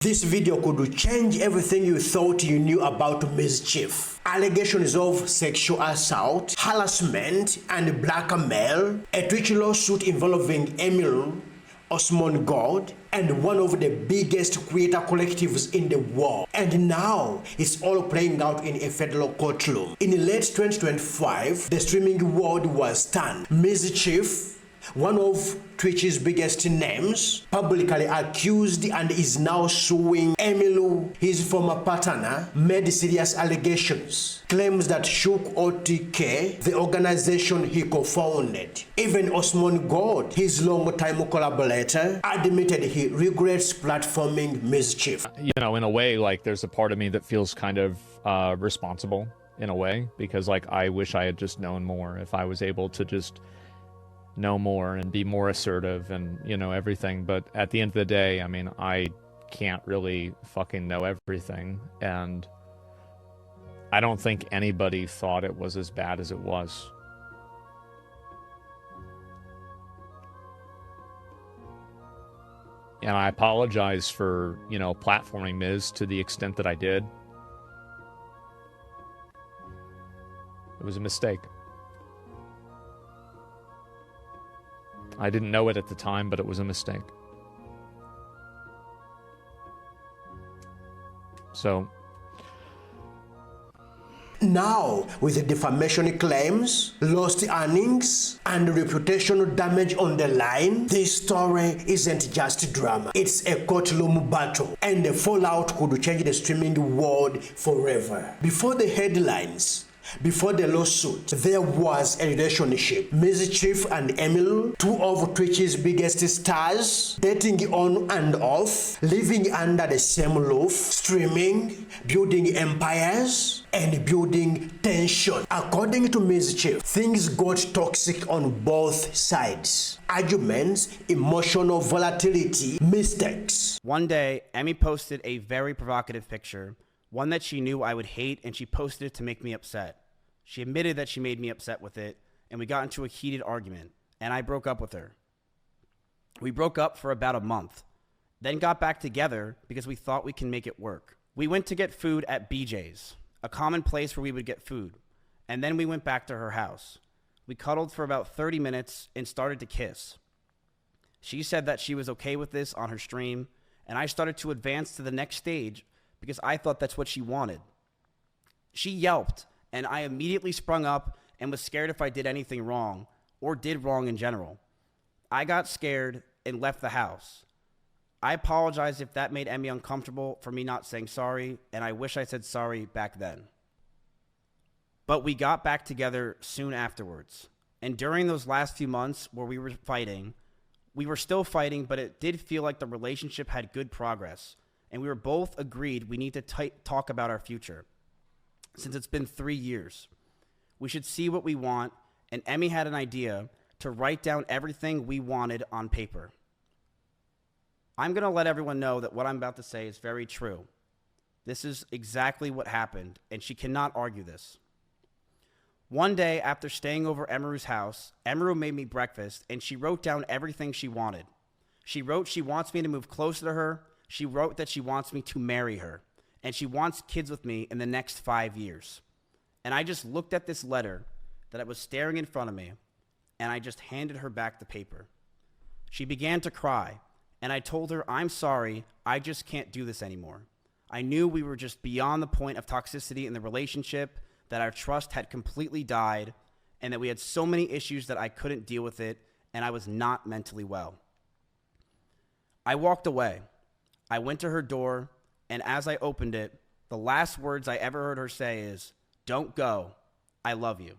This video could change everything you thought you knew about Mizkif. Allegations of sexual assault, harassment, and blackmail, a Twitch lawsuit involving Emiru and Asmongold, and one of the biggest creator collectives in the world. And now it's all playing out in a federal courtroom. In late 2025, the streaming world was stunned. Mizkif, one of Twitch's biggest names, publicly accused and is now suing Emiru, his former partner, made serious allegations. Claims that shook OTK, the organization he co-founded. Even Asmongold, his long-time collaborator, admitted he regrets platforming Mizkif. You know, in a way, like, there's a part of me that feels kind of responsible, in a way, because, like, I wish I had just known more. If I was able to just know more and be more assertive and, you know, everything. But at the end of the day, I mean, I can't really fucking know everything, and I don't think anybody thought it was as bad as it was. And I apologize for, you know, platforming Miz to the extent that I did. It was a mistake. I didn't know it at the time, but it was a mistake. So now, with the defamation claims, lost earnings, and reputational damage on the line, this story isn't just drama. It's a courtroom battle, and the fallout could change the streaming world forever. Before the headlines, before the lawsuit, there was a relationship. Mizkif and Emiru, two of Twitch's biggest stars, dating on and off, living under the same roof, streaming, building empires, and building tension. According to Mizkif, things got toxic on both sides. Arguments, emotional volatility, mistakes. One day, Emmy posted a very provocative picture, one that she knew I would hate, and she posted it to make me upset. She admitted that she made me upset with it, and we got into a heated argument, and I broke up with her. We broke up for about a month, then got back together because we thought we can make it work. We went to get food at BJ's, a common place where we would get food, and then we went back to her house. We cuddled for about 30 minutes and started to kiss. She said that she was okay with this on her stream, and I started to advance to the next stage because I thought that's what she wanted. She yelped, and I immediately sprung up and was scared if I did anything wrong, or did wrong in general. I got scared and left the house. I apologize if that made Emmy uncomfortable for me not saying sorry, and I wish I said sorry back then. But we got back together soon afterwards. And during those last few months where we were fighting, we were still fighting, but it did feel like the relationship had good progress. And we were both agreed we need to talk about our future. Since it's been 3 years, we should see what we want, and Emmy had an idea to write down everything we wanted on paper. I'm going to let everyone know that what I'm about to say is very true. This is exactly what happened, and she cannot argue this. One day, after staying over Emiru's house, Emiru made me breakfast, and she wrote down everything she wanted. She wrote she wants me to move closer to her. She wrote that she wants me to marry her, and she wants kids with me in the next 5 years. And I just looked at this letter that was staring in front of me, and I just handed her back the paper. She began to cry, and I told her, I'm sorry, I just can't do this anymore. I knew we were just beyond the point of toxicity in the relationship, that our trust had completely died, and that we had so many issues that I couldn't deal with it, and I was not mentally well. I walked away. I went to her door, and as I opened it, the last words I ever heard her say is, "Don't go, I love you."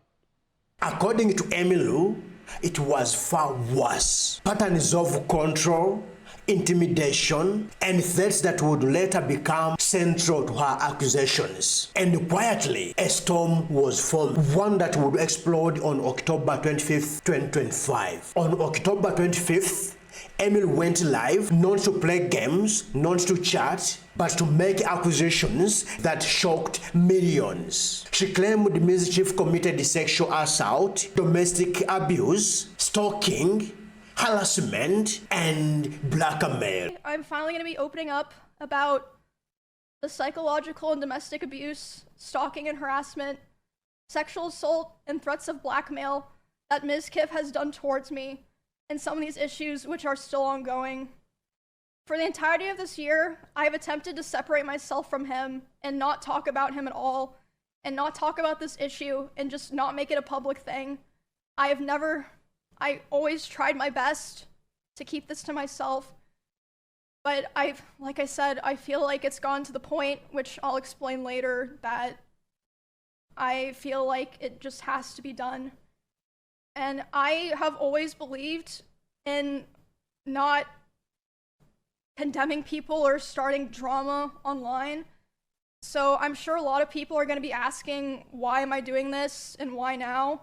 According to Emiru, it was far worse. Patterns of control, intimidation, and threats that would later become central to her accusations. And quietly, a storm was formed, one that would explode on October 25th, 2025. On October 25th, Emil went live, not to play games, not to chat, but to make accusations that shocked millions. She claimed Mizkif committed sexual assault, domestic abuse, stalking, harassment, and blackmail. I'm finally going to be opening up about the psychological and domestic abuse, stalking and harassment, sexual assault, and threats of blackmail that Mizkif has done towards me, and some of these issues which are still ongoing. For the entirety of this year, I have attempted to separate myself from him and not talk about him at all, and not talk about this issue and just not make it a public thing. I always tried my best to keep this to myself, but like I said, I feel like it's gone to the point, which I'll explain later, that I feel like it just has to be done. And I have always believed in not condemning people or starting drama online. So I'm sure a lot of people are going to be asking, why am I doing this and why now?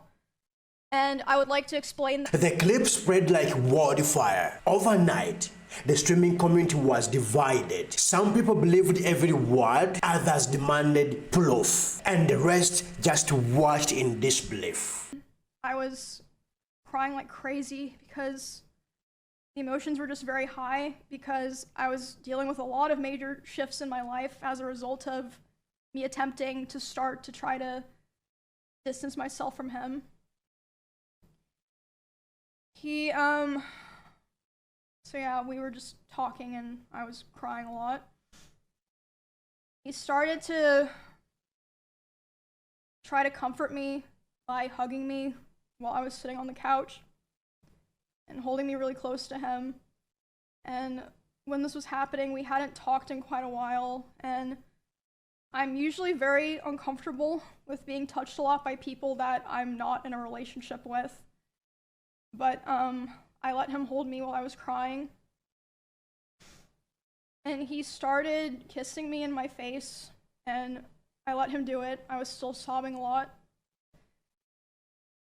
And I would like to explain that. The clip spread like wildfire. Overnight, the streaming community was divided. Some people believed every word, others demanded proof, and the rest just watched in disbelief. I was crying like crazy because the emotions were just very high, because I was dealing with a lot of major shifts in my life as a result of me attempting to start to try to distance myself from him. So yeah, we were just talking and I was crying a lot. He started to try to comfort me by hugging me while I was sitting on the couch and holding me really close to him. And when this was happening, we hadn't talked in quite a while, and I'm usually very uncomfortable with being touched a lot by people that I'm not in a relationship with. But I let him hold me while I was crying. And he started kissing me in my face, and I let him do it. I was still sobbing a lot.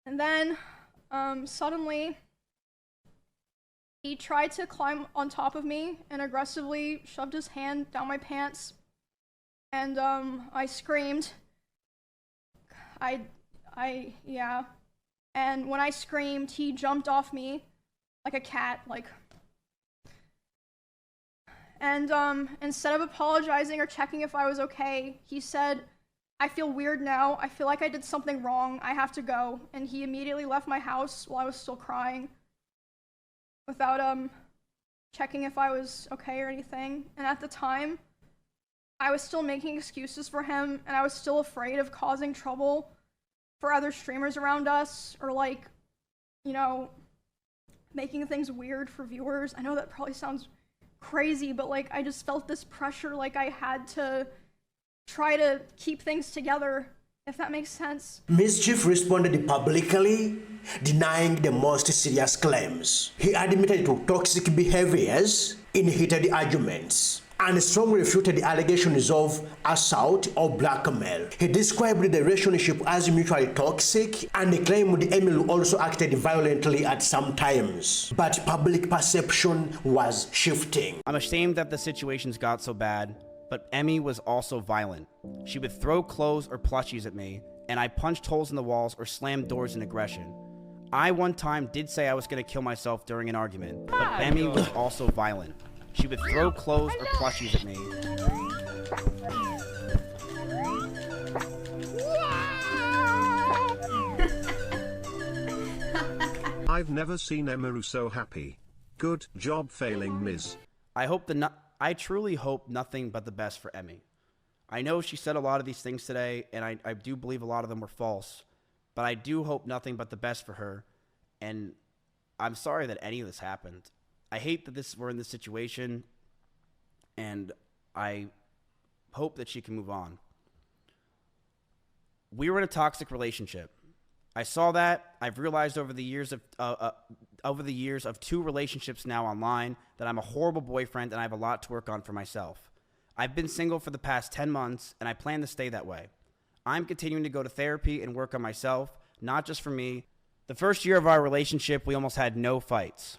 And then suddenly, he tried to climb on top of me and aggressively shoved his hand down my pants. And I screamed. Yeah. And when I screamed, he jumped off me like a cat, And instead of apologizing or checking if I was okay, he said, "I feel weird now. I feel like I did something wrong. I have to go." And he immediately left my house while I was still crying, without checking if I was okay or anything. And at the time, I was still making excuses for him, and I was still afraid of causing trouble for other streamers around us, or making things weird for viewers. I know that probably sounds crazy, but I just felt this pressure, I had to try to keep things together, if that makes sense. Mizkif responded publicly, denying the most serious claims. He admitted to toxic behaviors in heated arguments and strongly refuted the allegations of assault or blackmail. He described the relationship as mutually toxic and claimed Emiru also acted violently at some times. But public perception was shifting. I'm ashamed that the situations got so bad, but Emmy was also violent. She would throw clothes or plushies at me, and I punched holes in the walls or slammed doors in aggression. I one time did say I was going to kill myself during an argument, but Emmy was also violent. She would throw clothes or plushies at me. I've never seen Emiru so happy. Good job failing, Miz. I truly hope nothing but the best for Emmy. I know she said a lot of these things today, and I do believe a lot of them were false, but I do hope nothing but the best for her, and I'm sorry that any of this happened. I hate that we're in this situation, and I hope that she can move on. We were in a toxic relationship. I saw that. I've realized over the years of 2 relationships now online that I'm a horrible boyfriend and I have a lot to work on for myself. I've been single for the past 10 months, and I plan to stay that way. I'm continuing to go to therapy and work on myself, not just for me. The first year of our relationship, we almost had no fights.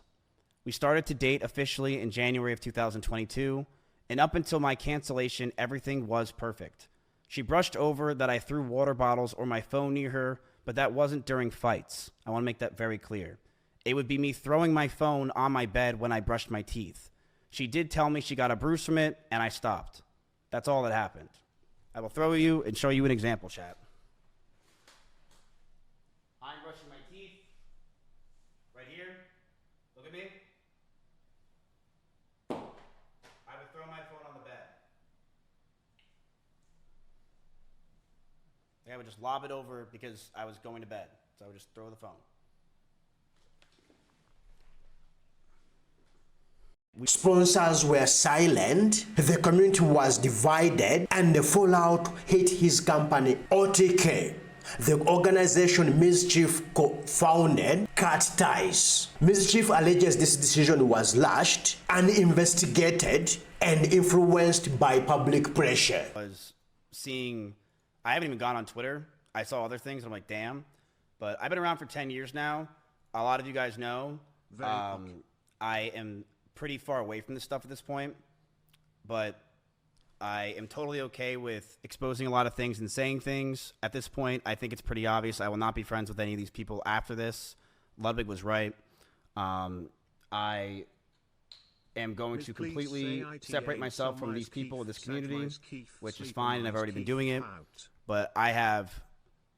We started to date officially in January of 2022, and up until my cancellation, everything was perfect. She brushed over that I threw water bottles or my phone near her, but that wasn't during fights. I want to make that very clear. It would be me throwing my phone on my bed when I brushed my teeth. She did tell me she got a bruise from it, and I stopped. That's all that happened. I will throw you and show you an example, chat. I'm brushing my teeth. Right here. Look at me. I would throw my phone on the bed. I would just lob it over because I was going to bed. So I would just throw the phone. Sponsors were silent, the community was divided, and the fallout hit his company, OTK. The organization Mizkif co-founded cut ties. Mizkif alleges this decision was lashed and investigated and influenced by public pressure. I haven't even gone on Twitter. I saw other things, and I'm like, damn. But I've been around for 10 years now. A lot of you guys know. I am pretty far away from this stuff at this point, but I am totally okay with exposing a lot of things and saying things. At this point, I think it's pretty obvious I will not be friends with any of these people after this. Ludwig was right. I am going to completely separate myself from these people in this community, which is fine, and I've already been doing it. But I have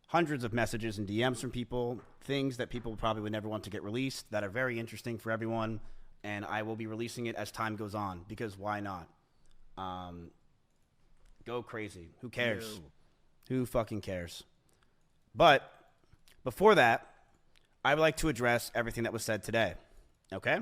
hundreds of messages and DMs from people, things that people probably would never want to get released that are very interesting for everyone. And I will be releasing it as time goes on, because why not? Go crazy. Who cares? No. Who fucking cares? But before that, I would like to address everything that was said today. Okay?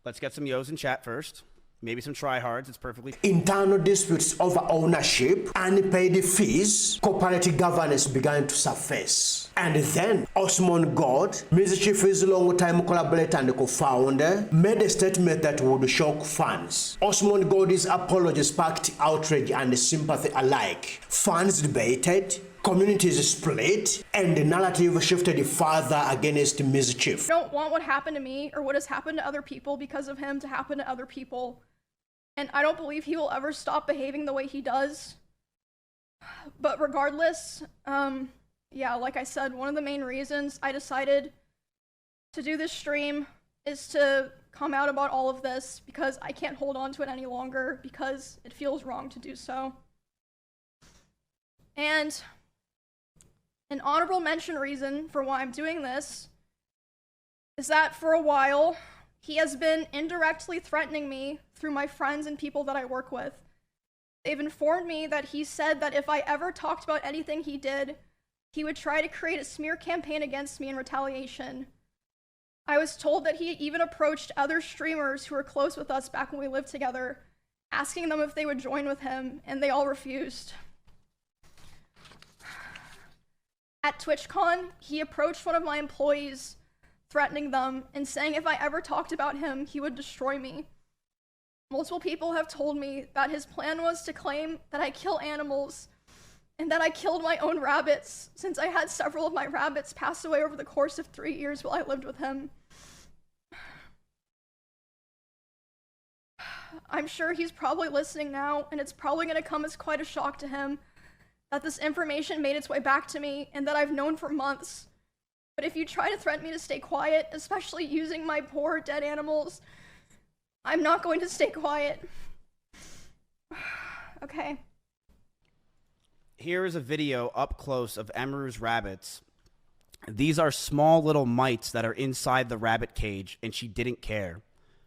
Let's get some yos in chat first. Maybe some tryhards. It's perfectly... Internal disputes over ownership, unpaid fees, cooperative governance began to surface. And then Asmongold, Mizkif's long-time collaborator and co-founder, made a statement that would shock fans. Asmongold's apology sparked outrage and sympathy alike. Fans debated, communities split, and the narrative shifted further against Mizkif. I don't want what happened to me or what has happened to other people because of him to happen to other people. And I don't believe he will ever stop behaving the way he does. But regardless, yeah, like I said, one of the main reasons I decided to do this stream is to come out about all of this, because I can't hold on to it any longer because it feels wrong to do so. And an honorable mention reason for why I'm doing this is that for a while, he has been indirectly threatening me through my friends and people that I work with. They've informed me that he said that if I ever talked about anything he did, he would try to create a smear campaign against me in retaliation. I was told that he even approached other streamers who were close with us back when we lived together, asking them if they would join with him, and they all refused. At TwitchCon, he approached one of my employees, threatening them and saying if I ever talked about him, he would destroy me. Multiple people have told me that his plan was to claim that I kill animals and that I killed my own rabbits, since I had several of my rabbits pass away over the course of 3 years while I lived with him. I'm sure he's probably listening now, and it's probably going to come as quite a shock to him that this information made its way back to me and that I've known for months. But if you try to threaten me to stay quiet, especially using my poor dead animals, I'm not going to stay quiet. Okay. Here is a video up close of Emiru's rabbits. These are small little mites that are inside the rabbit cage, and she didn't care.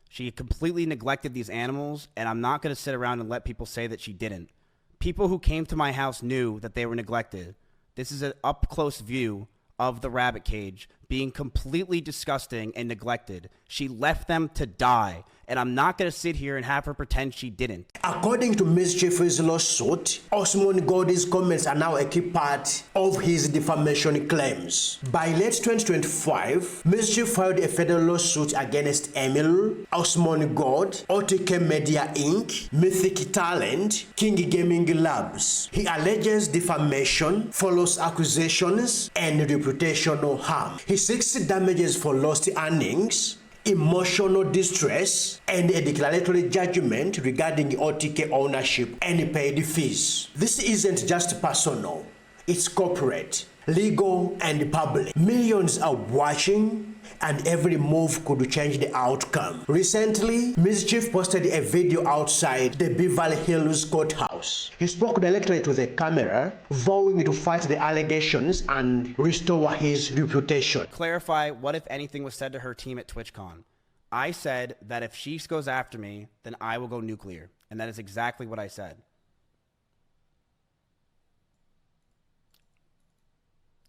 She completely neglected these animals, and I'm not going to sit around and let people say that she didn't. People who came to my house knew that they were neglected. This is an up-close view of the rabbit cage being completely disgusting and neglected. She left them to die, and I'm not going to sit here and have her pretend she didn't. According to Mizkif's lawsuit, Asmongold's comments are now a key part of his defamation claims. By late 2025, Mizkif filed a federal lawsuit against Emiru, Asmongold, OTK Media Inc., Mythic Talent, King Gaming Labs. He alleges defamation, false accusations, and reputational harm. He seeks damages for lost earnings, emotional distress, and a declaratory judgment regarding OTK ownership and paid fees. This isn't just personal, it's corporate. legal, and public. Millions are watching, and every move could change the outcome. Recently, Mizkif posted a video outside the Beverly Hills courthouse. He spoke directly to the camera, vowing to fight the allegations and restore his reputation. Clarify what, if anything, was said to her team at TwitchCon. I said that if she goes after me, then I will go nuclear. And that is exactly what I said.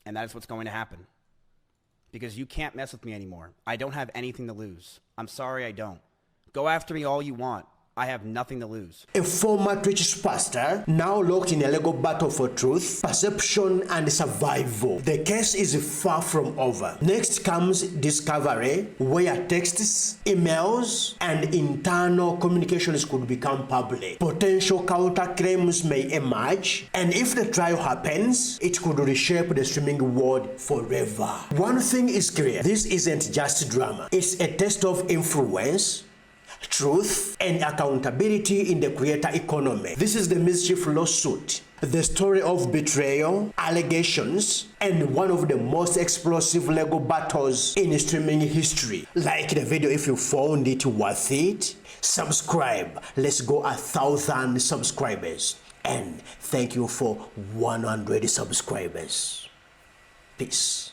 And that is what's going to happen. Because you can't mess with me anymore. I don't have anything to lose. I'm sorry, I don't. Go after me all you want. I have nothing to lose. A former Twitch pastor, now locked in a legal battle for truth, perception, and survival. The case is far from over. Next comes discovery, where texts, emails, and internal communications could become public. Potential counterclaims may emerge, and if the trial happens, it could reshape the streaming world forever. One thing is clear, this isn't just drama. It's a test of influence, truth, and accountability in the creator economy. This is the Mizkif lawsuit, the story of betrayal, allegations, and one of the most explosive legal battles in streaming history. Like the video if you found it worth it. Subscribe. Let's go 1,000 subscribers. And thank you for 100 subscribers. Peace.